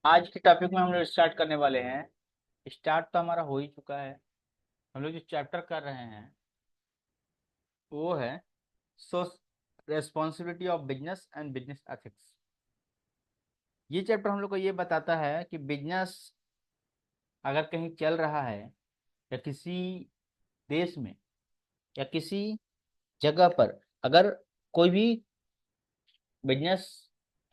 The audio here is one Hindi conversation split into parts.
आज के टॉपिक में हम लोग स्टार्ट करने वाले हैं। स्टार्ट तो हमारा हो ही चुका है। हम लोग जो चैप्टर कर रहे हैं वो है so responsibility of business and business ethics. ये चैप्टर हम लोग को ये बताता है कि बिजनेस अगर कहीं चल रहा है या किसी देश में या किसी जगह पर अगर कोई भी बिजनेस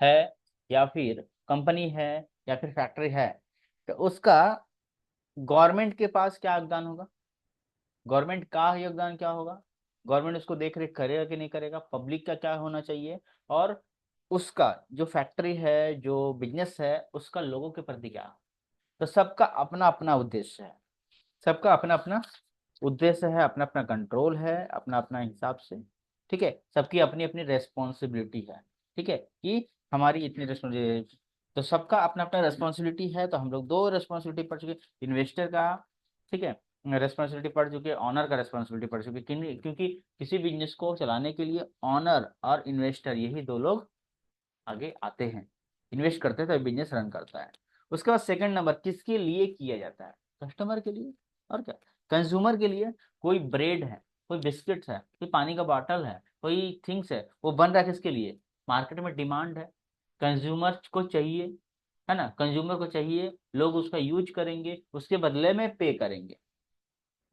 है या फिर कंपनी है या फिर फैक्ट्री है, तो उसका गवर्नमेंट के पास क्या योगदान होगा, गवर्नमेंट का योगदान क्या होगा, गवर्नमेंट उसको देख रेख करेगा कि नहीं करेगा, पब्लिक का क्या होना चाहिए, और उसका जो फैक्ट्री है जो बिजनेस है उसका लोगों के प्रति क्या। तो सबका अपना अपना उद्देश्य है, सबका अपना अपना उद्देश्य है, अपना अपना कंट्रोल है, अपना अपना हिसाब से। ठीक है, सबकी अपनी अपनी रेस्पॉन्सिबिलिटी है। ठीक है कि हमारी इतनी रेस्पॉन्सिबिलिटी, तो सबका अपना अपना रेस्पॉन्सिबिलिटी है। तो हम लोग दो रेस्पॉन्सिबिलिटी पढ़ चुके, इन्वेस्टर का, ठीक है, रेस्पॉन्सिबिलिटी पढ़ चुके, ऑनर का रेस्पॉन्सिबिलिटी पढ़ चुके। क्योंकि किसी बिजनेस को चलाने के लिए ऑनर और इन्वेस्टर यही दो लोग आगे आते हैं। इन्वेस्ट करते हैं तो बिजनेस रन करता है। उसके बाद सेकंड नंबर किसके लिए किया जाता है, कस्टमर के लिए। और क्या, कंज्यूमर के लिए। कोई ब्रेड है, कोई बिस्किट्स है, कोई पानी का बॉटल है, कोई थिंग्स है, वो बन रहा है किसके लिए, मार्केट में डिमांड है, कंज्यूमर को चाहिए, है ना, कंज्यूमर को चाहिए, लोग उसका यूज करेंगे, उसके बदले में पे करेंगे,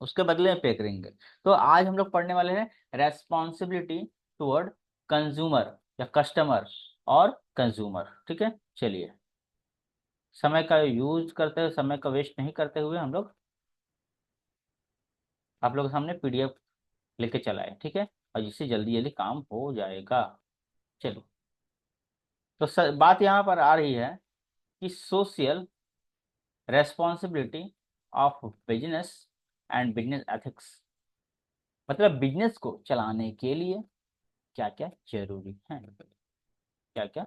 उसके बदले में पे करेंगे। तो आज हम लोग पढ़ने वाले हैं रेस्पॉन्सिबिलिटी टुवर्ड कंज्यूमर या कस्टमर और कंज्यूमर। ठीक है, चलिए, समय का यूज करते हुए, समय का वेस्ट नहीं करते हुए हम लोग आप लोगों के सामने पीडीएफ लेके चलाए, ठीक है, और जिससे जल्दी जल्दी काम हो जाएगा। चलो, तो बात यहाँ पर आ रही है कि social responsibility of business and business ethics, मतलब बिजनेस को चलाने के लिए क्या क्या जरूरी है, क्या क्या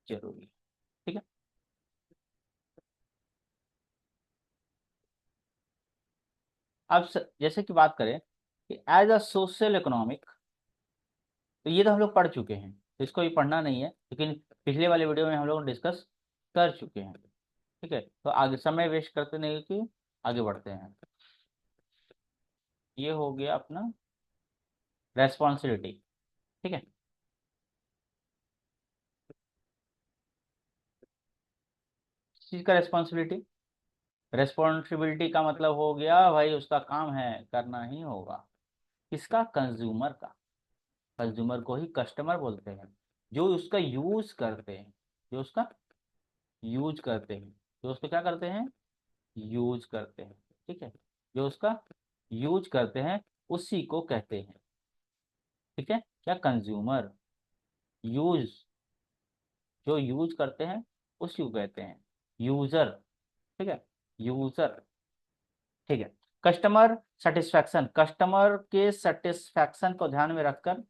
जरूरी है। ठीक है, अब जैसे कि बात करें कि एज अ सोशल इकोनॉमिक, तो ये तो हम लोग पढ़ चुके हैं, तो इसको भी पढ़ना नहीं है, लेकिन पिछले वाले वीडियो में हम लोग डिस्कस कर चुके हैं। ठीक है, तो आगे समय वेस्ट करते नहीं कि आगे बढ़ते हैं। ये हो गया अपना रेस्पॉन्सिबिलिटी। ठीक है, किस चीज़ का रेस्पॉन्सिबिलिटी, रेस्पॉन्सिबिलिटी का मतलब हो गया भाई उसका काम है, करना ही होगा। किसका, कंज्यूमर का। कंज्यूमर को ही कस्टमर बोलते हैं, जो उसका यूज करते हैं, जो उसका यूज करते हैं, जो उसको क्या करते हैं, यूज करते हैं। ठीक है, जो उसका यूज करते हैं उसी को कहते हैं। ठीक है, क्या, कंज्यूमर, यूज, जो यूज करते हैं उसी को कहते हैं यूजर। ठीक है, यूजर। ठीक है, कस्टमर सेटिस्फैक्शन, कस्टमर के सेटिस्फैक्शन को ध्यान में रखकर,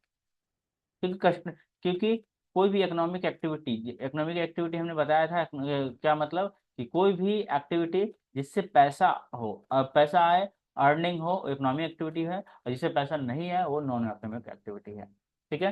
क्योंकि क्योंकि कोई भी इकोनॉमिक एक्टिविटी हमने बताया था, क्या मतलब कि कोई भी एक्टिविटी जिससे पैसा हो, पैसा आए, अर्निंग हो, इकोनॉमिक एक्टिविटी है, और जिससे पैसा नहीं है वो नॉन इकोनॉमिक एक्टिविटी है। ठीक है,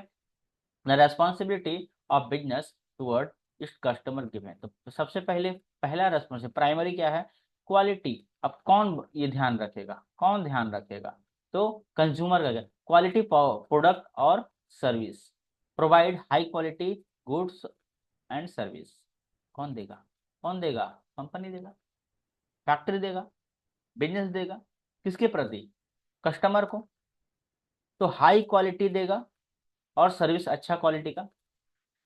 the responsibility of business toward इस कस्टमर गिवन। तो सबसे पहले पहला रेस्पॉन्सिबिलिटी प्राइमरी क्या है, क्वालिटी। अब कौन ये ध्यान रखेगा, कौन ध्यान रखेगा, तो कंज्यूमर का, क्वालिटी प्रोडक्ट और service, provide high quality goods and service. कौन देगा, कौन देगा, कंपनी देगा, फैक्ट्री देगा, बिजनेस देगा, किसके प्रति, कस्टमर को। तो हाई क्वालिटी देगा और सर्विस अच्छा क्वालिटी का।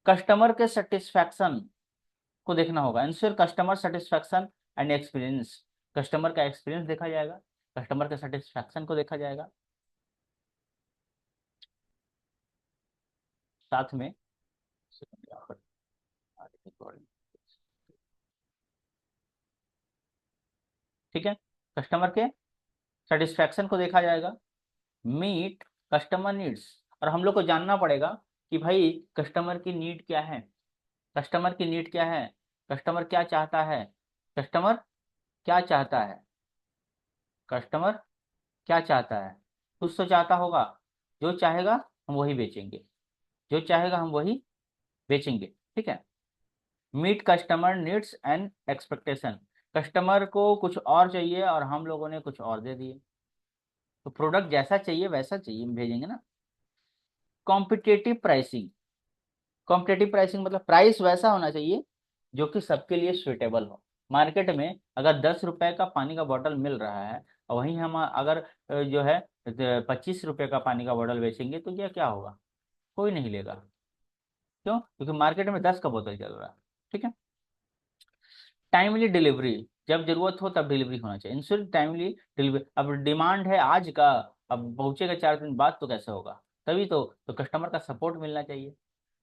कस्टमर के सेटिस्फैक्शन को देखना होगा, ensure customer satisfaction and experience, customer का एक्सपीरियंस देखा जाएगा, कस्टमर के सेटिस्फैक्शन को देखा जाएगा। साथ में, ठीक है, कस्टमर के सेटिस्फैक्शन को देखा जाएगा, मीट कस्टमर नीड्स। और हम लोग को जानना पड़ेगा कि भाई कस्टमर की नीड क्या है, कस्टमर की नीड क्या है, कस्टमर क्या चाहता है, कस्टमर क्या चाहता है, कस्टमर क्या चाहता है, कुछ तो चाहता होगा, जो चाहेगा हम वही बेचेंगे, जो चाहेगा हम वही बेचेंगे। ठीक है, meet customer needs and expectation, customer को कुछ और चाहिए और हम लोगों ने कुछ और दे दिए, तो प्रोडक्ट जैसा चाहिए वैसा चाहिए भेजेंगे ना। कॉम्पिटेटिव प्राइसिंग, कॉम्पिटेटिव प्राइसिंग मतलब प्राइस वैसा होना चाहिए जो कि सबके लिए सुइटेबल हो। मार्केट में अगर 10 रुपए का पानी का बोतल मिल रहा है और वहीं हम अगर जो है 25 रुपए का पानी का बोतल बेचेंगे तो क्या क्या होगा, कोई नहीं लेगा। क्यों? क्योंकि मार्केट में 10 का बोतल चल रहा है। ठीक है। टाइमली डिलीवरी, जब जरूरत हो तब डिलीवरी होना चाहिए, इंश्योर टाइमली डिलीवरी। अब डिमांड है आज का, अब पहुंचेगा 4 दिन बाद तो कैसे होगा, तभी तो कस्टमर का सपोर्ट मिलना चाहिए।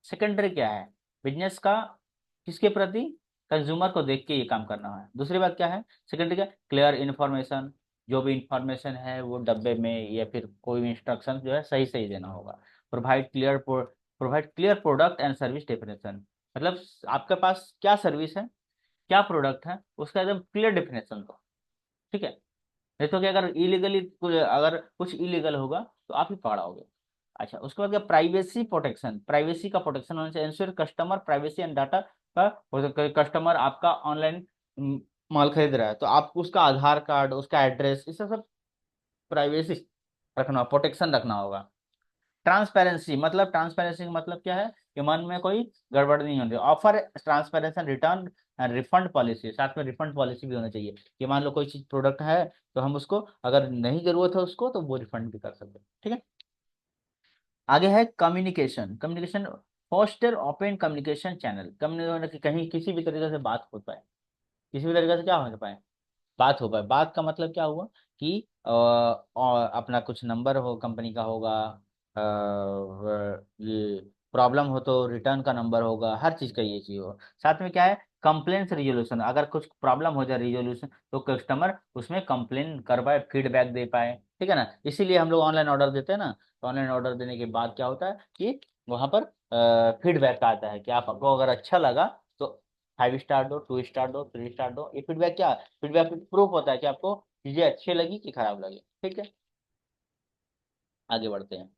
सेकेंडरी क्या है, बिजनेस का किसके प्रति, कंज्यूमर को देख के ये काम करना है। दूसरी बात क्या है, सेकेंडरी क्या, क्लियर इन्फॉर्मेशन, जो भी इंफॉर्मेशन है वो डब्बे में या फिर कोई भी इंस्ट्रक्शन जो है सही सही देना होगा। Provide clear product and service definition, मतलब आपके पास क्या सर्विस है, क्या प्रोडक्ट है, उसका एकदम क्लियर डेफिनेशन दो। ठीक है। नहीं तो क्या, अगर कुछ इलीगल होगा तो आप ही पकड़ाओगे। अच्छा, उसके बाद क्या, प्राइवेसी प्रोटेक्शन, प्राइवेसी का प्रोटेक्शन होना चाहिए, ensure customer privacy and data का। कस्टमर आपका ऑनलाइन माल खरीद रहा है तो आपको उसका आधार कार्ड, उसका एड्रेस, इसे सब प्राइवेसी रखना, प्रोटेक्शन रखना होगा। ट्रांसपेरेंसी, मतलब ट्रांसपेरेंसी का मतलब क्या है कि मन में कोई गड़बड़ नहीं होनी। Offer transparency return and refund policy, साथ में रिफंड पॉलिसी भी होनी चाहिए कि मान लो कोई चीज प्रोडक्ट है तो हम उसको अगर नहीं जरूरत है उसको तो वो रिफंड भी कर सकते हैं। ठीक है। आगे है communication, communication foster open communication channel, communication कहीं किसी भी तरीके से बात हो पाए, किसी भी तरीके से क्या हो पाए, बात हो पाए। बात का मतलब क्या हुआ कि और अपना कुछ नंबर हो कंपनी का होगा, ये प्रॉब्लम हो तो रिटर्न का नंबर होगा, हर चीज का ये चीज हो। साथ में क्या है, कंप्लेंट्स रिजोल्यूशन, अगर कुछ प्रॉब्लम हो जाए रिजोल्यूशन तो कस्टमर उसमें कंप्लेन कर पाए, फीडबैक दे पाए। ठीक है ना, इसीलिए हम लोग ऑनलाइन ऑर्डर देते हैं ना, तो ऑनलाइन ऑर्डर देने के बाद क्या होता है कि वहां पर फीडबैक आता है कि आपको अगर अच्छा लगा तो 5 स्टार दो, 2 स्टार दो, 3 स्टार दो। ये फीडबैक क्या, फीडबैक प्रूफ होता है कि आपको चीजें अच्छी लगी कि खराब लगी। ठीक है। आगे बढ़ते हैं।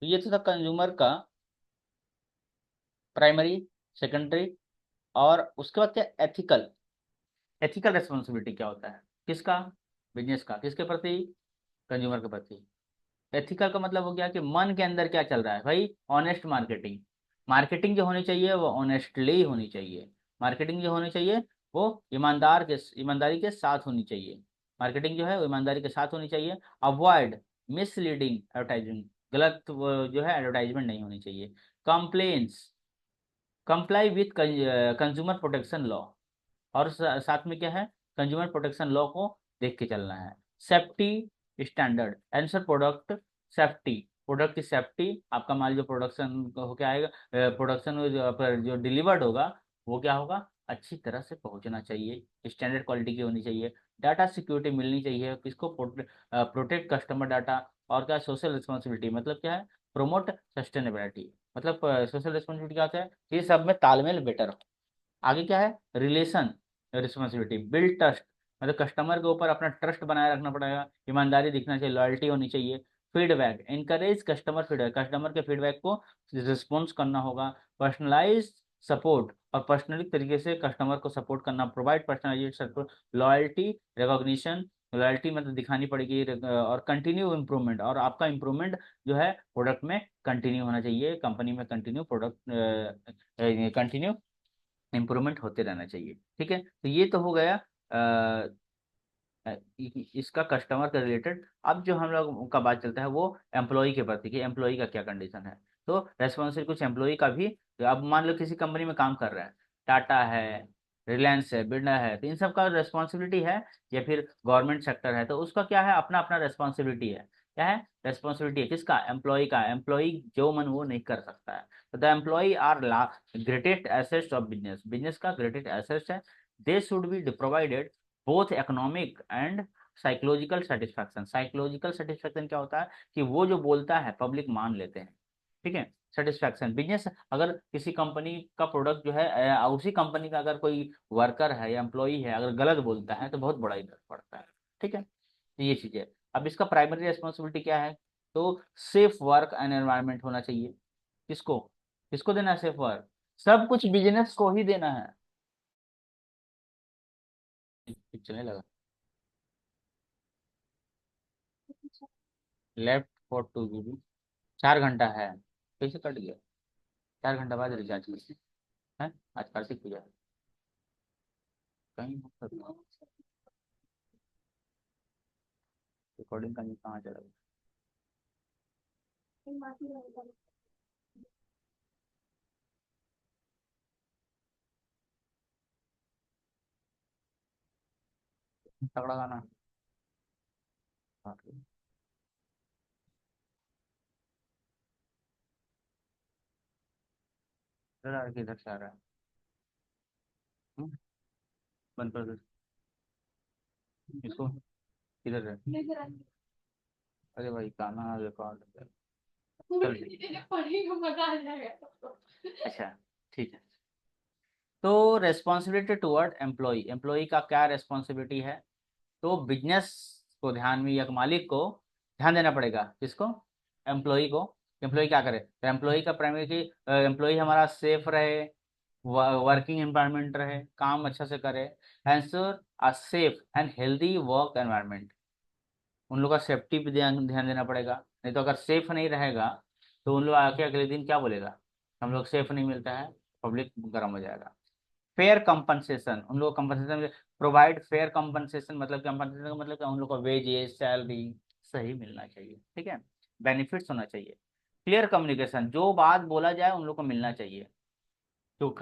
तो ये तो था कंज्यूमर का प्राइमरी, सेकेंडरी, और उसके बाद क्या, एथिकल। एथिकल रेस्पॉन्सिबिलिटी क्या होता है, किसका, बिजनेस का, किसके प्रति, कंज्यूमर के प्रति। एथिकल का मतलब हो गया कि मन के अंदर क्या चल रहा है भाई, ऑनेस्ट मार्केटिंग। मार्केटिंग जो होनी चाहिए वो ऑनेस्टली होनी चाहिए। मार्केटिंग जो होनी चाहिए वो ईमानदारी के साथ होनी चाहिए। मार्केटिंग जो है वो ईमानदारी के साथ होनी चाहिए। अवॉइड मिसलीडिंग एडवर्टाइजिंग, गलत जो है एडवर्टाइजमेंट नहीं होनी चाहिए। Compliance, comply with consumer protection law, और साथ में क्या है, कंज्यूमर प्रोटेक्शन लॉ को देख के चलना है। Safety standard, answer product safety, product की सेफ्टी, आपका माल जो प्रोडक्शन होके आएगा, प्रोडक्शन जो डिलीवर्ड होगा वो क्या होगा, अच्छी तरह से पहुंचना चाहिए, स्टैंडर्ड क्वालिटी की होनी चाहिए। डाटा सिक्योरिटी मिलनी चाहिए, किसको, प्रोटेक्ट कस्टमर डाटा। और क्या, सोशल रिस्पॉन्सिबिलिटी मतलब क्या है, प्रोमोट सस्टेनेबिलिटी, मतलब सोशल रिस्पॉन्सिबिलिटी क्या होता है, ये सब में तालमेल बेटर हो। आगे क्या है, रिलेशन रिस्पॉन्सिबिलिटी, बिल्ड ट्रस्ट, मतलब कस्टमर के ऊपर अपना ट्रस्ट बनाए रखना पड़ेगा, ईमानदारी दिखना चाहिए, लॉयल्टी होनी चाहिए। Feedback, encourage customer feedback, customer के फीडबैक को रिस्पॉन्स करना होगा। पर्सनलाइज सपोर्ट, और पर्सनली तरीके से कस्टमर को सपोर्ट करना, provide personalize support. Loyalty recognition, loyalty मतलब दिखानी पड़ेगी, और कंटिन्यू इम्प्रूवमेंट, और आपका इम्प्रूवमेंट जो है प्रोडक्ट में कंटिन्यू होना चाहिए, कंपनी में कंटिन्यू प्रोडक्ट कंटिन्यू इम्प्रूवमेंट होते रहना चाहिए। ठीक है, तो ये तो हो गया इसका कस्टमर के रिलेटेड। अब जो हम लोग का बात चलता है वो एम्प्लॉय के प्रति कि एम्प्लॉय का क्या कंडीशन है। तो रेस्पॉन्सिबिलिटी कुछ एम्प्लॉय का भी, तो अब मान लो किसी कंपनी में काम कर रहे हैं, टाटा है, रिलायंस है, बिरला है, तो इन सब का रिस्पॉन्सिबिलिटी है, या फिर गवर्नमेंट सेक्टर है, तो उसका क्या है, अपना अपना रिस्पॉन्सिबिलिटी है। क्या है, रिस्पॉन्सिबिलिटी है किसका, एम्प्लॉय का। एम्प्लॉय जो मन वो नहीं कर सकता है। तो the employ are greatest assets of business, business का ग्रेटेस्ट एसेट्स है। They should be provided both economic and psychological satisfaction. Psychological satisfaction क्या होता है कि वो जो बोलता है पब्लिक मान लेते हैं, ठीक है। सेटिस्फैक्शन, बिजनेस अगर किसी कंपनी का प्रोडक्ट जो है उसी कंपनी का अगर कोई वर्कर है या एम्प्लॉई है अगर गलत बोलता है तो बहुत बड़ा इफेक्ट पड़ता है, ठीक है। तो ये चीज़ है। अब इसका प्राइमरी रिस्पॉन्सिबिलिटी क्या है, तो सेफ वर्क एंड एनवायरनमेंट होना चाहिए। किसको, किसको देना है सेफ वर्क, सब कुछ बिजनेस को ही देना है। चलने लगा, लेफ्ट फॉर 2 GB, 4 घंटा है, कैसे कट गया, 4 घंटा बाद रिचार्ज करते हैं। आज कार्तिक पूजा है, कहीं रिकॉर्डिंग का कहाँ चला गया। तगड़ा गाना। हाँ, किधर से आ रहा है। हम्म, बंद कर दो इसको, किधर है। अरे भाई गाना रिकॉर्ड, अच्छा, ठीक है। तो रेस्पॉन्सिबिलिटी टुवर्ड एम्प्लॉय, एम्प्लॉय का क्या रेस्पॉन्सिबिलिटी है, तो बिजनेस को ध्यान में या मालिक को ध्यान देना पड़ेगा, किसको, एम्प्लॉय को। एम्प्लॉय क्या करे, तो एम्प्लॉय का प्राइमरी की एम्प्लॉय हमारा सेफ रहे, वर्किंग एनवायरनमेंट रहे, काम अच्छा से करे, ensure a safe and healthy work environment. उन लोग का सेफ्टी पे ध्यान ध्यान देना पड़ेगा, नहीं तो अगर सेफ नहीं रहेगा तो उन लोग आके अगले दिन क्या बोलेगा, हम लोग सेफ नहीं मिलता है, पब्लिक गर्म हो जाएगा। फेयर कंपनसेशन, उन लोग कंपनसेशन प्रोवाइड फेयर कंपनसेशन, मतलब कंपनसेशन का मतलब क्या, उन लोग का वेजेस सैलरी सही मिलना चाहिए, ठीक है। बेनिफिट्स होना चाहिए। क्लियर कम्युनिकेशन, जो बात बोला जाए उन लोग को मिलना चाहिए, तो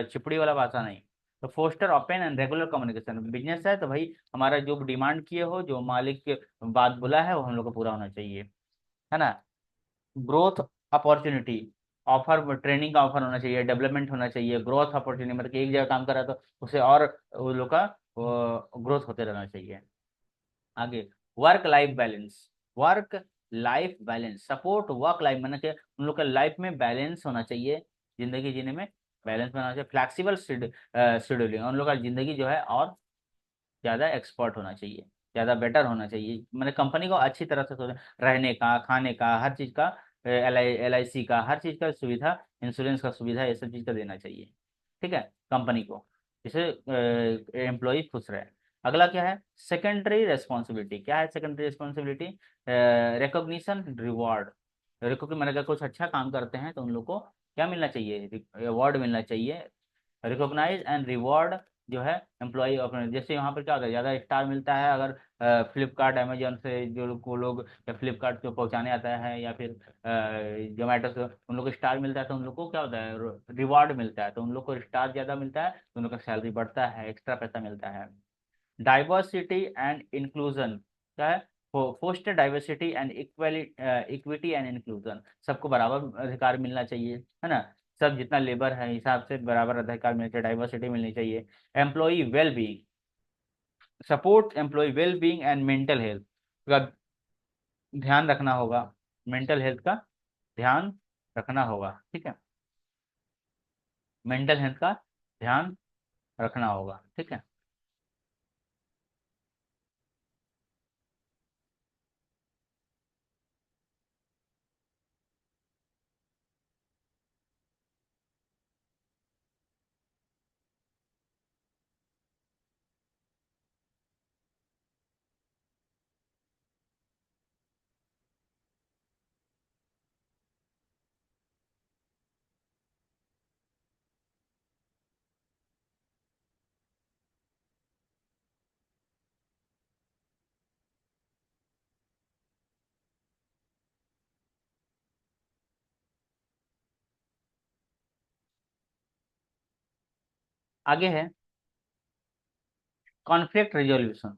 चिपड़ी वाला भाषा नहीं। तो foster open and regular communication, business है तो भाई हमारा जो डिमांड किए हो, जो मालिक के बात बोला है वो हम लोग को पूरा होना चाहिए, है ना। ग्रोथ अपॉर्चुनिटी, ऑफर ट्रेनिंग का ऑफर होना चाहिए, डेवलपमेंट होना चाहिए, ग्रोथ अपॉर्चुनिटी मतलब कि एक जगह काम कर रहा है तो उसे और वो लोग का ग्रोथ होते रहना चाहिए। आगे, work life balance, work life balance support work life, मतलब कि उन लोग का लाइफ में बैलेंस होना चाहिए, जिंदगी जीने में बैलेंस बनाना चाहिए। फ्लैक्सिबल शेड्यूलिंग, उन लोग का जिंदगी जो है और ज़्यादा एक्सपर्ट होना चाहिए, ज़्यादा बेटर होना चाहिए, मतलब कंपनी को अच्छी तरह से रहने का, खाने का, हर चीज़ का, LIC का, हर चीज़ का सुविधा, इंश्योरेंस का सुविधा, ये सब चीज़ का देना चाहिए, ठीक है, कंपनी को, जिससे एम्प्लॉय खुश रहे। अगला क्या है, सेकेंडरी रेस्पॉन्सिबिलिटी, क्या है सेकेंडरी रिस्पॉन्सिबिलिटी, रिकॉग्निशन रिवॉर्ड। मतलब अगर कुछ अच्छा काम करते हैं तो उन लोग को क्या मिलना चाहिए, अवार्ड मिलना चाहिए। रिकॉग्नाइज एंड रिवॉर्ड जो है एम्प्लॉय अपने, जैसे यहाँ पर क्या होता है, ज़्यादा स्टार मिलता है अगर फ्लिपकार्ट अमेजोन से जो को लोग, या फ्लिपकार्ट जो पहुँचाने आता है, या फिर जोमेटो से उन लोग को स्टार मिलता है, तो उन लोग को क्या होता है, रिवॉर्ड मिलता है, तो उन लोग को स्टार ज़्यादा मिलता है तो उन लोग का सैलरी बढ़ता है, एक्स्ट्रा पैसा मिलता है। डाइवर्सिटी एंड इंक्लूजन, क्या है, foster diversity and equity and inclusion, सबको बराबर अधिकार मिलना चाहिए, है ना। सब जितना लेबर है हिसाब से बराबर अधिकार मिलना चाहिए, डाइवर्सिटी मिलनी चाहिए। Employ well being, support employ well being and mental health का ध्यान रखना होगा, मेंटल हेल्थ का ध्यान रखना होगा, ठीक है, मेंटल हेल्थ का ध्यान रखना होगा, ठीक है। आगे है conflict resolution,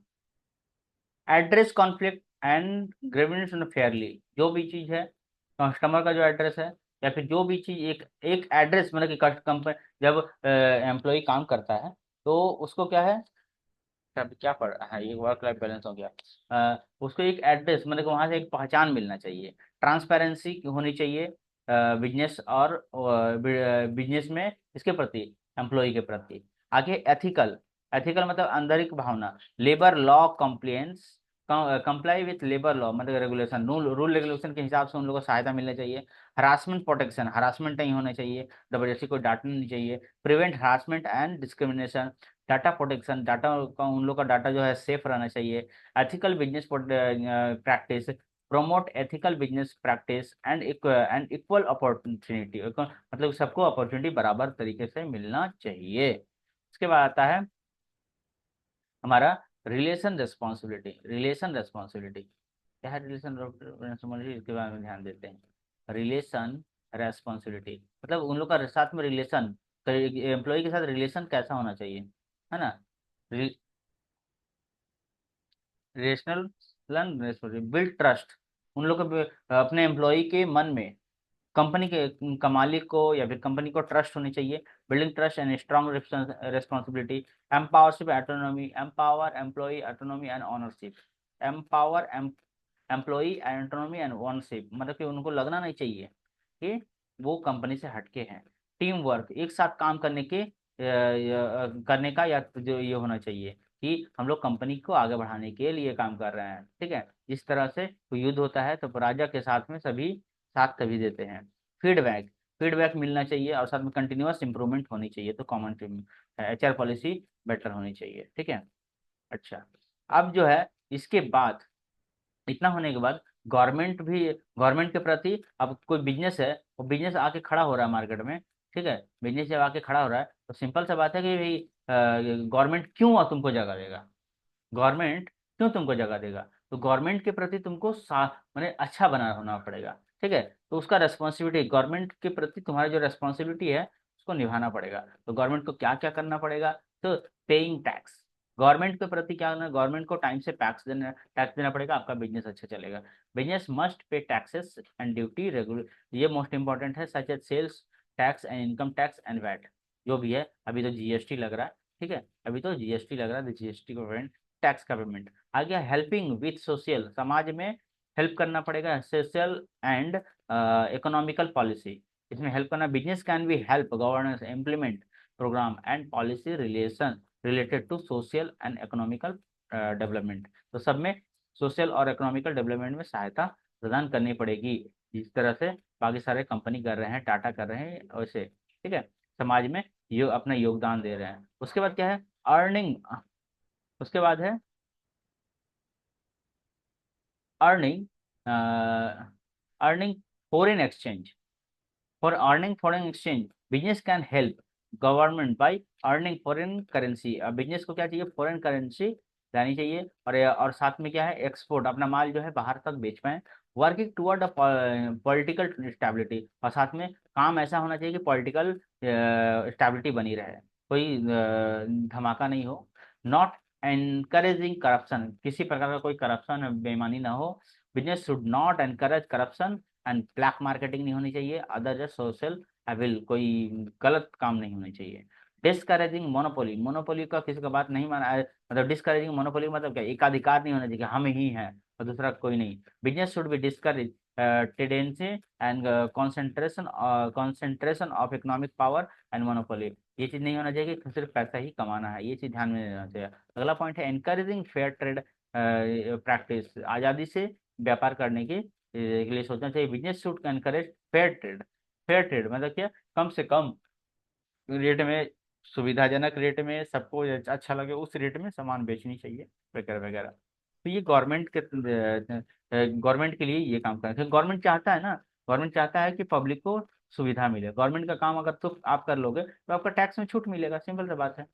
address conflict and grievance Fairlie. जो भी चीज है, कस्टमर का जो एड्रेस है या फिर जो भी चीज, एक एक एड्रेस, मतलब कि कंपनी जब एम्प्लॉय काम करता है तो उसको क्या है, अब क्या पढ़ रहा है, ये वर्क लाइफ बैलेंस हो गया। उसको एक एड्रेस, मतलब कि वहां से एक पहचान मिलना चाहिए, ट्रांसपेरेंसी होनी चाहिए बिजनेस और बिजनेस में इसके प्रति, एम्प्लॉय के प्रति। आगे एथिकल, एथिकल मतलब आंतरिक भावना, labour law compliance, comply with labour law मतलब रेगुलेशन, रूल रूल रेगुलेशन के हिसाब से उन लोगों को सहायता मिलनी चाहिए। हरासमेंट प्रोटेक्शन, हरासमेंट नहीं होना चाहिए, जबरदस्ती कोई डांटना नहीं चाहिए। Prevent harassment and discrimination, data protection, data का, उन लोग का डाटा जो है सेफ रहना चाहिए। Ethical business practice, promote ethical business practice and equal opportunity, मतलब सबको अपॉर्चुनिटी बराबर तरीके से मिलना चाहिए। उसके बाद आता है हमारा रिलेशन रेस्पॉन्सिबिलिटी। रिलेशन रेस्पॉन्सिबिलिटी क्या है, रिलेशन रेस्पॉन्सिबिलिटी इसके बारे में ध्यान देते हैं। रिलेशन रेस्पॉन्सिबिलिटी मतलब उन लोग का साथ में रिलेशन, एम्प्लॉय के साथ रिलेशन कैसा होना चाहिए, है ना। रिलेशनल बिल्ड ट्रस्ट, उन लोग को अपने एम्प्लॉय के मन में, कंपनी के का मालिक को या फिर कंपनी को ट्रस्ट होनी चाहिए। Building trust and strong responsibility. Empowership autonomy, empower employ autonomy and ownership. Empower employ autonomy and ownership मतलब कि उनको लगना नहीं चाहिए कि वो कंपनी से हटके हैं। टीम वर्क, एक साथ काम करने के करने का, या जो ये होना चाहिए कि हम लोग कंपनी को आगे बढ़ाने के लिए काम कर रहे हैं, ठीक है। जिस तरह से कोई युद्ध होता है तो राजा के साथ में सभी साथ तभी देते हैं। फीडबैक, फीडबैक मिलना चाहिए और साथ में कंटिन्यूअस इंप्रूवमेंट होनी चाहिए, तो कॉमन एचआर पॉलिसी बेटर होनी चाहिए, ठीक है। अच्छा, अब जो है इसके बाद, इतना होने के बाद गवर्नमेंट भी, गवर्नमेंट के प्रति, अब कोई बिजनेस है, वो बिजनेस आके खड़ा हो रहा है मार्केट में, ठीक है। बिजनेस जब आके खड़ा हो रहा है तो सिंपल सा बात है कि भाई गवर्नमेंट क्यों तुमको जगह देगा, गवर्नमेंट क्यों तुमको जगह देगा, तो गवर्नमेंट के प्रति तुमको मैंने अच्छा बना होना पड़ेगा, ठीक है। तो उसका रेस्पॉन्सिबिलिटी, गवर्नमेंट के प्रति तुम्हारा जो रेस्पॉन्सिबिलिटी है उसको निभाना पड़ेगा। तो गवर्नमेंट को क्या क्या करना पड़ेगा, तो पेइंग टैक्स, गवर्नमेंट के प्रति क्या करना, गवर्नमेंट को टाइम से टैक्स देना पड़ेगा, आपका बिजनेस अच्छा चलेगा। Business must pay taxes and duty regular, ये मोस्ट इंपॉर्टेंट है, such as sales tax and income tax and VAT. जो भी है, अभी तो जीएसटी लग रहा है, ठीक है, अभी तो जीएसटी लग रहा है, जीएसटी को टैक्स का पेमेंट आ गया। हेल्पिंग विथ सोशल, समाज में हेल्प करना पड़ेगा, सोशल एंड इकोनॉमिकल पॉलिसी, इसमें हेल्प करना। Business can be help governance implement program and policy relation related to social and economical development. तो सब में सोशल और इकोनॉमिकल डेवलपमेंट में सहायता प्रदान करनी पड़ेगी, जिस तरह से बाकी सारे कंपनी कर रहे हैं, टाटा कर रहे हैं वैसे, ठीक है। समाज में अपना योगदान दे रहे हैं। उसके बाद क्या है, अर्निंग, उसके बाद है earning, earning foreign exchange. For earning foreign exchange, business can help government by earning foreign currency. Business को क्या चाहिए, फॉरेन करेंसी लानी चाहिए, और साथ में क्या है, एक्सपोर्ट, अपना माल जो है बाहर तक बेच पाए। वर्किंग टुवर्ड पॉलिटिकल स्टेबिलिटी, और साथ में काम ऐसा होना चाहिए कि पॉलिटिकल स्टेबिलिटी बनी रहे, कोई धमाका नहीं हो। नॉट एनकरेजिंग करप्शन, किसी प्रकार का कोई करप्शन बेईमानी ना हो। Business should not encourage corruption and black marketing नहीं होनी चाहिए, अदर सोशल एविल, कोई गलत काम नहीं होने चाहिए। डिस्करेजिंग मोनोपोली, मोनोपोली का किसी का बात नहीं माना मतलब डिस्करेजिंग मोनोपोली मतलब क्या, एकाधिकार नहीं होना चाहिए कि हम ही हैं और दूसरा कोई नहीं। Business should be discourage tendency and concentration of economic power and monopoly, ये चीज नहीं होना चाहिए कि सिर्फ पैसा ही कमाना है, ये चीज ध्यान में रहना चाहिए। अगला पॉइंट है एनकरेजिंग फेयर ट्रेड प्रैक्टिस, आज़ादी से व्यापार करने की के लिए सोचना चाहिए। Business should encourage fair trade, fair trade मतलब क्या, कम से कम रेट में, सुविधाजनक रेट में, सबको अच्छा लगे उस रेट में सामान बेचनी चाहिए, वगैरह वगैरह। तो ये गवर्नमेंट के लिए ये काम करना चाहिए। गवर्नमेंट चाहता है ना, गवर्नमेंट चाहता है कि पब्लिक को सुविधा मिले, गवर्नमेंट का काम अगर तो आप कर लोगे तो आपका टैक्स में छूट मिलेगा, सिंपल सी बात है।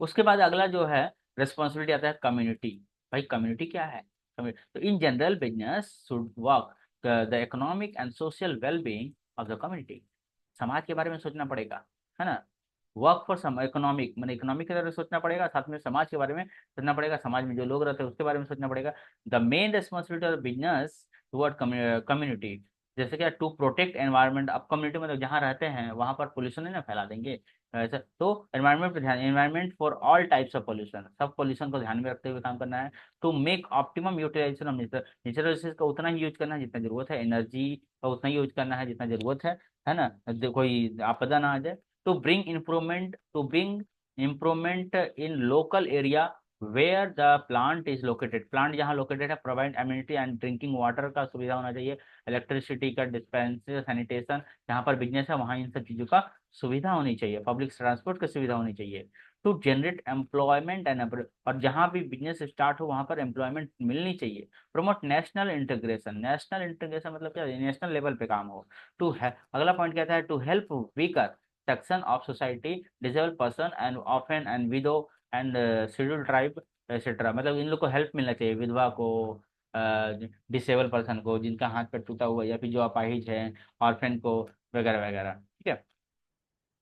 उसके बाद अगला जो है रिस्पॉन्सिबिलिटी आता है कम्युनिटी। भाई कम्युनिटी क्या है, तो in general business should work the economic and social wellbeing of the community, समाज के बारे में सोचना पड़ेगा, है ना। वर्क फॉर सम इकोनॉमिक, मैंने इकोनॉमिक की तरफ सोचना पड़ेगा, साथ में समाज के बारे में सोचना पड़ेगा, समाज में जो लोग रहते हैं उसके बारे में सोचना पड़ेगा। The main responsibility of business toward community, जैसे क्या टू प्रोटेक्ट एनवायरनमेंट। अब कम्युनिटी में जहाँ रहते हैं वहां पर पोल्यूशन नहीं ना फैला देंगे, ऐसा तो एनवायरनमेंट पे ध्यान, environment for all types of pollution, सब पोल्यूशन को ध्यान में रखते हुए काम करना है। To make optimum utilization of nature, natural resource का उतना ही यूज करना है जितना जरूरत है, एनर्जी का उतना ही यूज करना है जितना जरूरत है ना, कोई आपदा ना आ जाए। To bring improvement in local area where the plant is located, plant जहाँ लोकेटेड है, provide amenity and drinking water का सुविधा होना चाहिए, इलेक्ट्रिसिटी का डिस्पेंसर, सैनिटेशन, जहाँ पर बिजनेस है वहाँ इन सब चीज़ों का सुविधा होनी चाहिए, पब्लिक ट्रांसपोर्ट की सुविधा होनी चाहिए। टू जनरेट एम्प्लॉयमेंट एंड, और जहाँ भी बिजनेस स्टार्ट हो वहाँ पर एम्प्लॉयमेंट मिलनी चाहिए। Promote national integration, national integration मतलब क्या, नेशनल लेवल पे काम हो। अगला पॉइंट कहता है to help weaker section of society, disable person and orphan and widow and schedule tribe etcetera, मतलब इन लोग को हेल्प मिलना चाहिए, विधवा को, डिसेबल पर्सन को जिनका हाथ पैर टूटा हुआ है, या फिर जो अपाहिज है, ऑर्फन को, वगैरह वगैरह, ठीक है।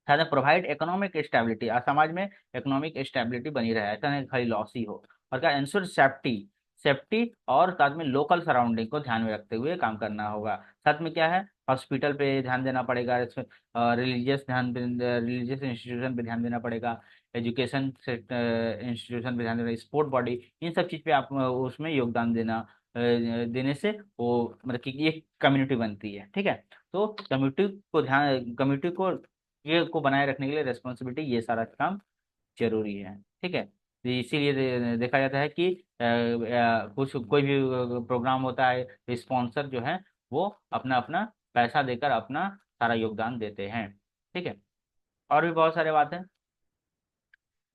साथ में प्रोवाइड इकोनॉमिक स्टेबिलिटी, समाज में इकोनॉमिक स्टेबिलिटी बनी रहे, ऐसा नहीं खाली लॉस ही हो। और क्या, इंश्योर सेफ्टी, सेफ्टी और साथ में लोकल सराउंडिंग को ध्यान में रखते हुए काम करना होगा। साथ में क्या है, हॉस्पिटल पे ध्यान देना पड़ेगा, रिलीजियस रिलीजियस इंस्टीट्यूशन पे ध्यान देना पड़ेगा, एजुकेशन इंस्टीट्यूशन पे ध्यान देना, स्पोर्ट बॉडी, इन सब चीज़ पे आप उसमें योगदान देने से वो मतलब कि एक कम्युनिटी बनती है, ठीक है। तो कम्युनिटी को बनाए रखने के लिए रिस्पॉन्सिबिलिटी, ये सारा काम जरूरी है, ठीक है। तो इसीलिए देखा जाता है कि कुछ कोई भी प्रोग्राम होता है, स्पॉन्सर जो है वो अपना अपना पैसा देकर अपना सारा योगदान देते हैं, ठीक है। और भी बहुत सारे बात है।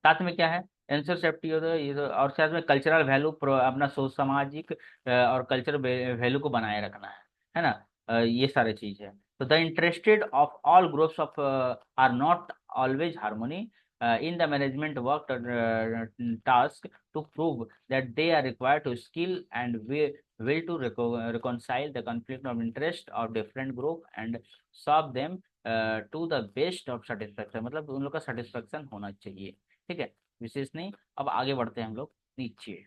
साथ में क्या है, इंश्योर सेफ्टी होता है ये तो, और साथ में कल्चरल वैल्यू, अपना सोच सामाजिक और कल्चरल वैल्यू को बनाए रखना है ना। ये सारे चीज है। तो the interested of all groups of are not always harmony in the management work task to prove that they are required to skill and will to reconcile the conflict of interest of different group and solve them to the best of satisfaction, मतलब उन लोग का सेटिस्फेक्शन होना चाहिए, ठीक है। विशेष नहीं। अब आगे बढ़ते हैं हम लोग नीचे।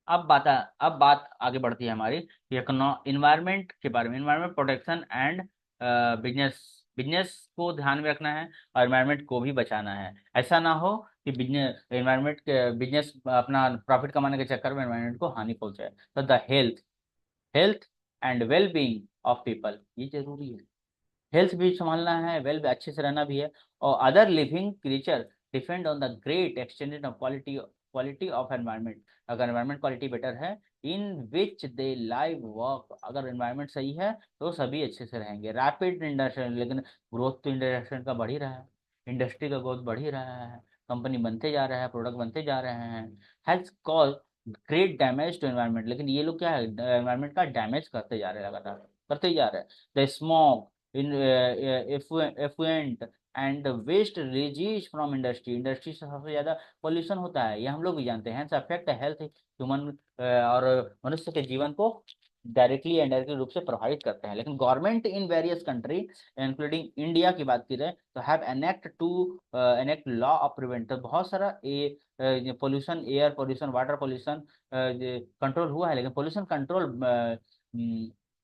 अब बात आगे बढ़ती है हमारी इन्वायरमेंट के बारे में, environment protection and business, business को ध्यान में रखना है और इन्वायरमेंट को भी बचाना है। ऐसा ना हो कि बिजनेस अपना प्रॉफिट कमाने के चक्कर में इन्वायरमेंट को हानि पहुंचाए। तो the health and well being of people, ये जरूरी है, हेल्थ भी संभालना है, वेल भी अच्छे से रहना भी है। और other living creature depend on the great extended of quality of environment, अगर एनवायरनमेंट क्वालिटी बेटर है, इन विच दे लाइव वर्क, अगर एनवायरनमेंट सही है तो सभी अच्छे से रहेंगे। रैपिड इंडस्ट्रियल, लेकिन ग्रोथ तो इंडस्ट्री का बढ़ ही रहा है, इंडस्ट्री का ग्रोथ बढ़ ही रहा है, कंपनी बनते जा रहा है, प्रोडक्ट बनते जा रहे हैं, has cause great damage to environment, लेकिन ये लोग क्या है, एनवायरनमेंट का डैमेज करते जा रहे हैं, लगातार करते ही जा रहे हैं। The smoke in effluent and waste release from industry, industry से सबसे ज्यादा पोल्यूशन होता है, ये हम लोग भी जानते हैं, अफेक्ट हेल्थ ह्यूमन और मनुष्य के जीवन को डायरेक्टली एंड इनडायरेक्टली रूप से प्रभावित करते हैं। लेकिन government in various country including India की बात करें तो have enact law of prevent, तो बहुत सारा pollution, air pollution, water pollution control हुआ है, लेकिन pollution control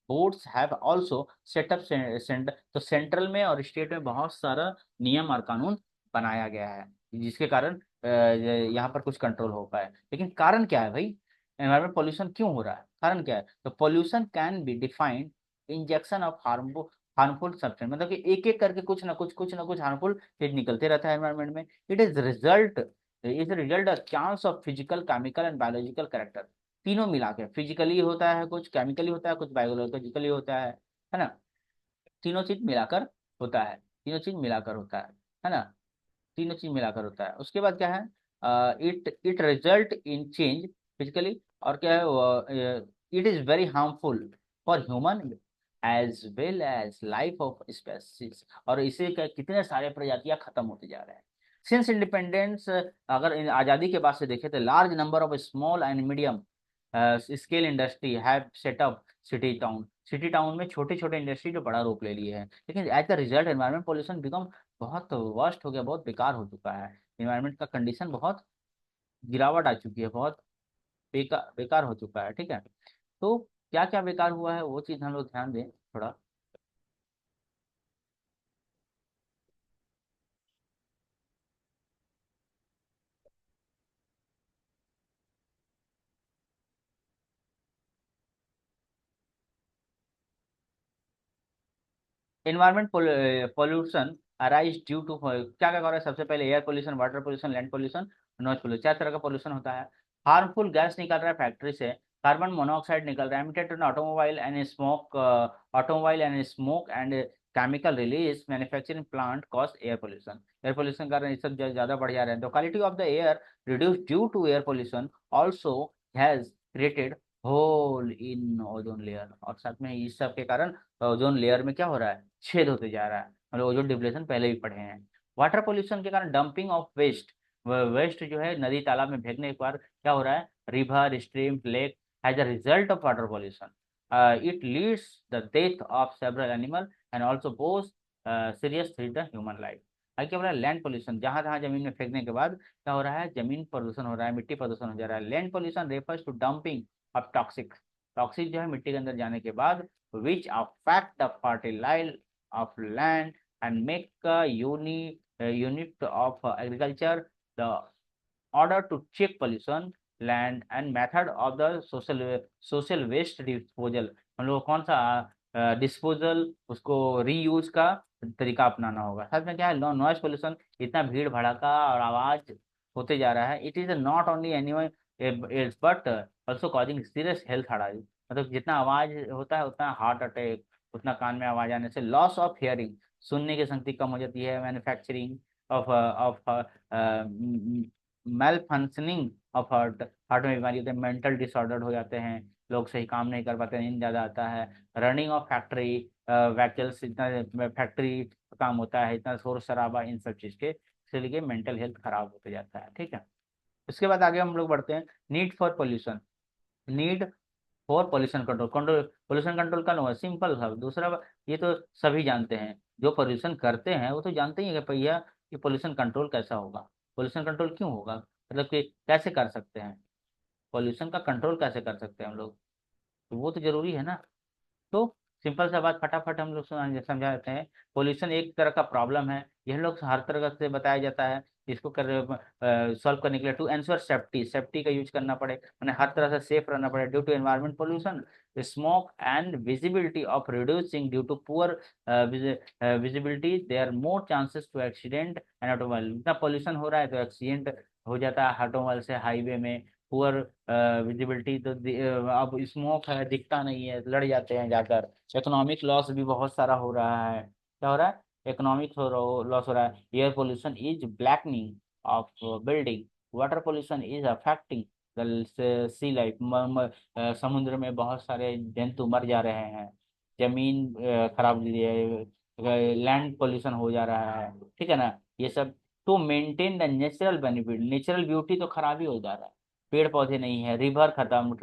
boards have also setup centre, तो सेंट्रल में और स्टेट में बहुत सारा नियम और कानून बनाया गया है जिसके कारण यहाँ पर कुछ कंट्रोल हो पाए। लेकिन कारण क्या है भाई, एनवायरमेंट पोल्यूशन क्यों हो रहा है, कारण क्या है? तो pollution can be defined injection of harmful substance, मतलब कि एक एक करके कुछ ना कुछ हार्मफुल चीज निकलते रहता है एनवायरमेंट में। It is result chance of physical, chemical and biological character, तीनों मिला के, फिजिकली होता है, कुछ केमिकली होता है, कुछ बायोलॉजिकली होता है ना, तीनों चीज मिलाकर होता है, तीनों चीज मिलाकर होता है ना, तीनों चीज मिलाकर होता है। उसके बाद क्या है, it it result in change physically, और क्या है, it is very harmful for human as well as life of species, और इसे कितने सारे प्रजातियां खत्म होते जा रहे हैं। सिंस इंडिपेंडेंस, अगर आज़ादी के बाद से देखें तो large number of small and medium scale industry have set up city town में छोटे छोटे इंडस्ट्री जो बड़ा रूप ले लिए हैं, लेकिन as the result environment pollution become बहुत वर्स्ट हो गया, बहुत बेकार हो चुका है। इन्वायरमेंट का कंडीशन बहुत गिरावट आ चुकी है, बहुत बेकार बेकार हो चुका है। ठीक है, तो क्या क्या बेकार हुआ है वो चीज़ हम लोग ध्यान दें थोड़ा। Environment pollution arise due to क्या क्या कर रहा है, सबसे पहले air pollution, water pollution, land pollution, noise pollution, चार तरह का पोल्यूशन होता है। हार्मफुल गैस निकल रहा है फैक्ट्री से, कार्बन मोनोऑक्साइड निकल रहा है, emitted in automobile and smoke and chemical release manufacturing plant cause air pollution कारण ये सब ज्यादा बढ़ जा रहे हैं। The quality of the air reduce due to air pollution also has created hole in ozone layer, और साथ में इस सब के कारण ओजोन लेयर में क्या हो रहा है, छेद होते जा रहा है। मतलब ओजोन डिप्लेशन पहले भी पढ़े हैं। वाटर पोल्यूशन के कारण डंपिंग ऑफ वेस्ट जो है नदी तालाब में फेंकने के बाद क्या हो रहा है, river stream lake as a result of water pollution it leads the death of several animal and also pose serious threat the human life. आगे क्या हो रहा है, लैंड पोल्यूशन, जहां जहां जमीन में फेंकने के बाद क्या हो रहा है, जमीन प्रदूषण हो रहा है, मिट्टी प्रदूषण हो जा रहा है। Land pollution refers to dumping of toxic जो है मिट्टी के अंदर जाने के बाद which affect the fertile of land and make a unit of agriculture. The order to check pollution land and method of the social waste disposal, हम लोग कौन सा डिस्पोजल उसको रीयूज का तरीका अपनाना होगा। साथ में क्या है, नॉइज पोल्यूशन, इतना भीड़ भड़ाका और आवाज होते जा रहा है। It is not only any but also causing serious health hazards, मतलब जितना आवाज होता है उतना हार्ट अटैक, उतना कान में आवाज आने से लॉस ऑफ हियरिंग, सुनने की शक्ति कम हो जाती है। Manufacturing of male functioning of heart में बीमारी होती है, मेंटल डिसऑर्डर हो जाते हैं, लोग सही काम नहीं कर पाते, नींद ज़्यादा आता है। रनिंग ऑफ फैक्ट्री व्हीकल्स, इतना फैक्ट्री काम होता है, इतना शोर शराबा, इन सब चीज़ के इसलिए मेंटल हेल्थ खराब होते जाता है। ठीक है, उसके बाद आगे हम लोग बढ़ते हैं, need for pollution, need for pollution control. Control pollution control का होगा, सिंपल था दूसरा, ये तो सभी जानते हैं, जो पोल्यूशन करते हैं वो तो जानते ही है कि भैया ये पोल्यूशन कंट्रोल कैसा होगा, पोल्यूशन कंट्रोल क्यों होगा, मतलब कि कैसे कर सकते हैं, पोल्यूशन का कंट्रोल कैसे कर सकते हैं हम लोग, तो वो तो जरूरी है ना। तो सिंपल सा बात फटाफट हम लोग समझा देते हैं। पोल्यूशन एक तरह का प्रॉब्लम है, यह लोग हर तरह से बताया जाता है, इसको कर सॉल्व करने के लिए टू एंश्योर सेफ्टी, सेफ्टी का यूज करना पड़े, मैंने हर तरह से सेफ रहना पड़े। Due to environment pollution, smoke and visibility of reducing due to poor visibility, there are more chances to accident and automobile, इतना पोल्यूशन हो रहा है तो एक्सीडेंट हो जाता है ऑटोमोबाइल से हाईवे में। पुअर विजिबिलिटी तो अब स्मोक है, दिखता नहीं है, लड़ जाते हैं जाकर। इकोनॉमिक लॉस भी बहुत सारा हो रहा है, क्या हो रहा है, इकोनॉमिक लॉस हो रहा है। Air pollution is blackening of building, water pollution is affecting the sea life, समुद्र में बहुत सारे जंतु मर जा रहे हैं, जमीन खराब हो रही है, लैंड पोल्यूशन हो जा रहा है। ठीक है ना, ये सब to maintain the natural benefit, natural beauty तो खराब ही हो जा रहा है, पेड़ पौधे नहीं है, रिवर खत्म,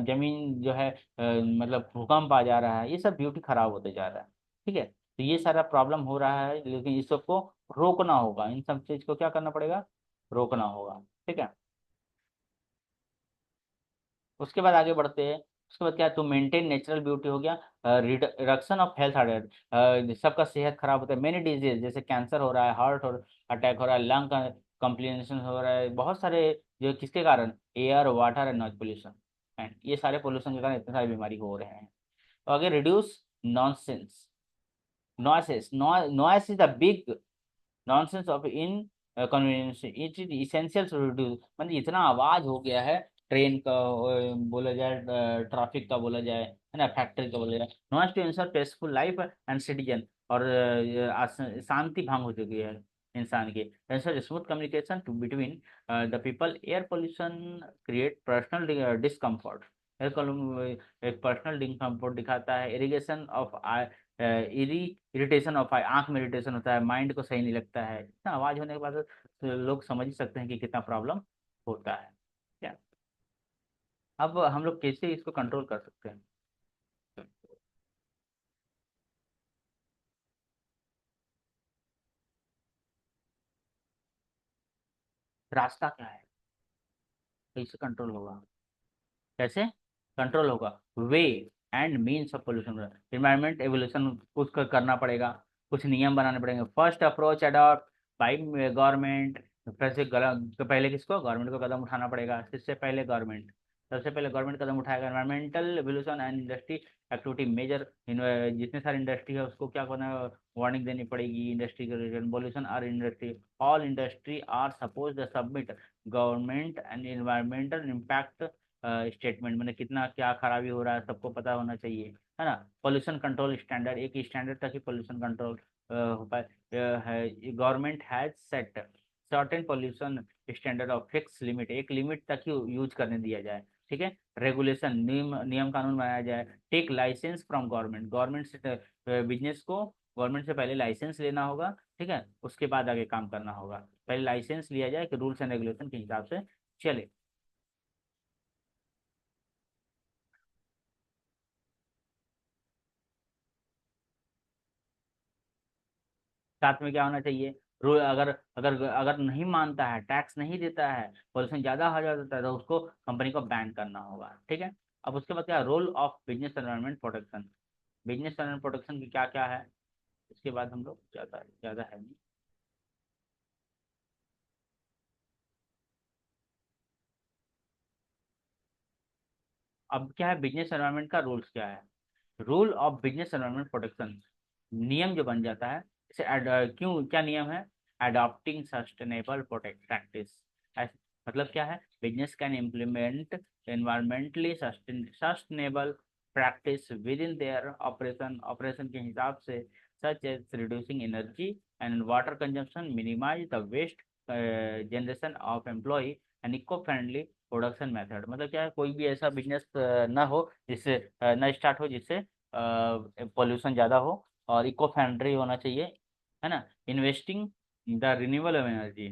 जमीन जो है मतलब भूकंप आ जा रहा है, ये सब ब्यूटी खराब होते जा रहा है। ठीक है, तो ये सारा प्रॉब्लम हो रहा है, लेकिन इस सबको रोकना होगा, इन सब चीज को क्या करना पड़ेगा, रोकना होगा। ठीक है, उसके बाद आगे बढ़ते हैं। उसके बाद क्या, टू मेंटेन नेचुरल ब्यूटी हो गया, रिडक्शन ऑफ हेल्थ hazard, सबका सेहत खराब होता है, मेनी डिजीज जैसे कैंसर हो रहा है, हार्ट और अटैक हो रहा है, लंग का कॉम्प्लिकेशन हो रहा है, बहुत सारे जो किसके कारण, air water and noise pollution, and ये सारे पोल्यूशन के कारण इतने सारी बीमारी हो रहे हैं। तो आगे reduce nonsense, noise is the big nonsense of inconvenience, it is essential to reduce, मतलब इतना आवाज हो गया है, ट्रेन का बोला जाए, ट्रैफिक का बोला जाए, है ना, फैक्ट्री का बोला जाए, noise to ensure peaceful life and citizen, और शांति भंग हो चुकी है इंसान की। Ensure smooth communication to between the people, air pollution create personal discomfort, air column एक पर्सनल डिस्कम्फर्ट दिखाता है, irrigation of eye, irritation of eye, आंख में इरिटेशन होता है, माइंड को सही नहीं लगता है। इतना आवाज होने के बाद लोग समझ ही सकते हैं कि कितना प्रॉब्लम होता है। क्या अब हम लोग कैसे इसको कंट्रोल कर सकते हैं? रास्ता क्या है, कैसे कंट्रोल होगा? कैसे कंट्रोल होगा? Way and means of pollution, environment evolution कुछ करना पड़ेगा, कुछ नियम बनाने पड़ेंगे। First approach adopt by government, पहले किसको, गवर्नमेंट को कदम उठाना पड़ेगा। किससे पहले? गवर्नमेंट। सबसे पहले गवर्नमेंट कदम उठाएगा। Environmental evolution and industry activity major, जितने सारे इंडस्ट्री है उसको क्या करना, वार्निंग देनी पड़ेगी। इंडस्ट्री के pollution are industry, all industry are suppose the submit government and environmental impact statement, मैंने कितना क्या खराबी हो रहा है सबको पता होना चाहिए, है ना। पोल्यूशन कंट्रोल स्टैंडर्ड, एक स्टैंडर्ड तक ही पोल्यूशन कंट्रोल हो पाए है। Government has set certain pollution standard of fix limit, एक लिमिट तक ही यूज करने दिया जाए। ठीक है। रेगुलेशन, नियम नियम कानून बनाया जाए। Take license from government, government से बिजनेस को गवर्नमेंट से पहले लाइसेंस लेना होगा। ठीक है, उसके बाद आगे काम करना होगा। पहले लाइसेंस लिया जाए कि रूल्स एंड रेगुलेशन के हिसाब से चले। साथ में क्या होना चाहिए? रूल, अगर अगर अगर नहीं मानता है, टैक्स नहीं देता है, पोल्यूशन ज्यादा हो जाता है, तो उसको कंपनी को बैन करना होगा। ठीक है। अब उसके बाद क्या, role of business environment protection, business environment protection की क्या क्या है, इसके बाद हम लोग ज्यादा ज्यादा है नहीं। अब क्या है, बिजनेस एनवायरनमेंट का रूल्स क्या है? Rule of business environment protection, नियम जो बन जाता है इसे क्यों, क्या नियम है? Adopting sustainable protect practice. मतलब क्या है, business can implement environmentally sustainable practice within their operation, operation के हिसाब से, such as reducing energy and water consumption, minimize the waste generation of employ and eco friendly production method. मतलब क्या है, कोई भी ऐसा बिजनेस ना हो जिससे ना स्टार्ट हो जिससे पोल्यूशन ज़्यादा हो, और इको फ्रेंडली होना चाहिए, है ना। Investing the renewable energy,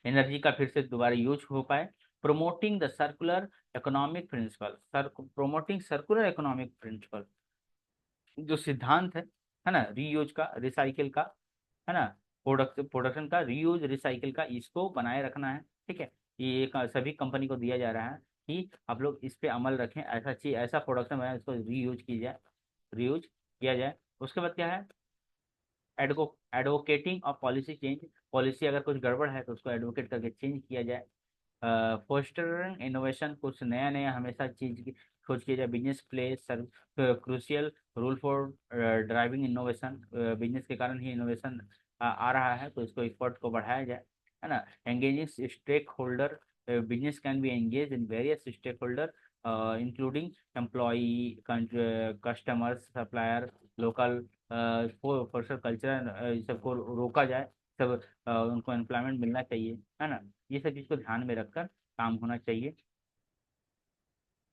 energy का फिर से दोबारा यूज हो पाए। Promoting the circular economic principle, promoting circular economic principle, जो सिद्धांत है ना, रीयूज का, रिसाइकिल का, है ना, प्रोडक्शन का, रीयूज रिसाइकिल का, इसको बनाए रखना है। ठीक है। ये एक सभी कंपनी को दिया जा रहा है कि आप लोग इस पे अमल रखें, ऐसा चीज, ऐसा प्रोडक्शन बनाए, इसको रीयूज की जाए, रीयूज किया जाए। उसके बाद क्या है, advocating of policy change, policy अगर कुछ गड़बड़ है तो उसको एडवोकेट करके चेंज किया जाए। फोस्टरिंग इनोवेशन, कुछ नया नया हमेशा चीज की खोज की जाए। Business plays crucial role for driving innovation, business के कारण ही इनोवेशन आ रहा है, तो इसको एफर्ट को बढ़ाया जाए, है ना। Engaging stakeholder, business can be engage in various stakeholder including employee, customers, supplier, local social culture, सबको रोका जाए, सब उनको एम्प्लॉयमेंट मिलना चाहिए, है ना। ये सब चीज़ को ध्यान में रखकर काम होना चाहिए।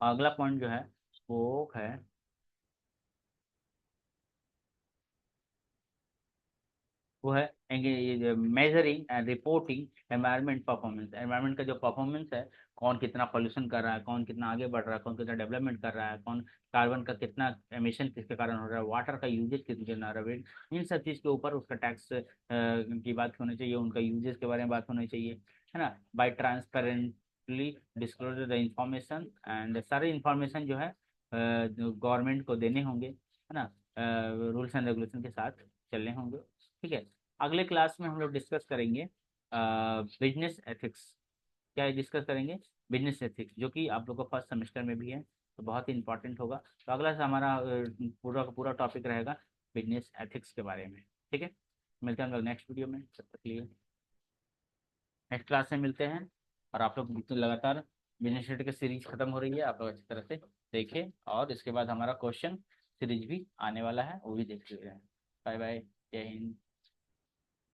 अगला पॉइंट जो है वो है, वो है measuring and reporting environment performance, environment का जो परफॉर्मेंस है, कौन कितना पोल्यूशन कर रहा है, कौन कितना आगे बढ़ रहा है, कौन कितना डेवलपमेंट कर रहा है, कौन कार्बन का कितना एमिशन किसके कारण हो रहा है, वाटर का यूजेज किसके कारण हो रहा है, इन सब चीज़ के ऊपर उसका टैक्स की बात होनी चाहिए, उनका यूजेज के बारे में बात होनी चाहिए, है ना। By transparently disclose the information, and सारे इंफॉर्मेशन जो है गवर्नमेंट को देने होंगे, है ना, रूल्स एंड रेगुलेशन के साथ चलने होंगे। ठीक है। अगले क्लास में हम लोग डिस्कस करेंगे बिजनेस एथिक्स। क्या डिस्कस करेंगे? बिजनेस एथिक्स, जो कि आप लोग को फर्स्ट सेमेस्टर में भी है, तो बहुत ही इंपॉर्टेंट होगा। तो अगला से हमारा पूरा का पूरा टॉपिक रहेगा बिजनेस एथिक्स के बारे में। ठीक है। मिलते हैं हम लोग नेक्स्ट वीडियो में, तब तक के लिए नेक्स्ट क्लास में मिलते हैं। और आप लोग लगातार बिजनेस एथिक्स की सीरीज खत्म हो रही है, आप लोग अच्छी तरह से देखें, और इसके बाद हमारा क्वेश्चन सीरीज भी आने वाला है, वो भी देख लीजिए। बाय बाय, जय हिंद।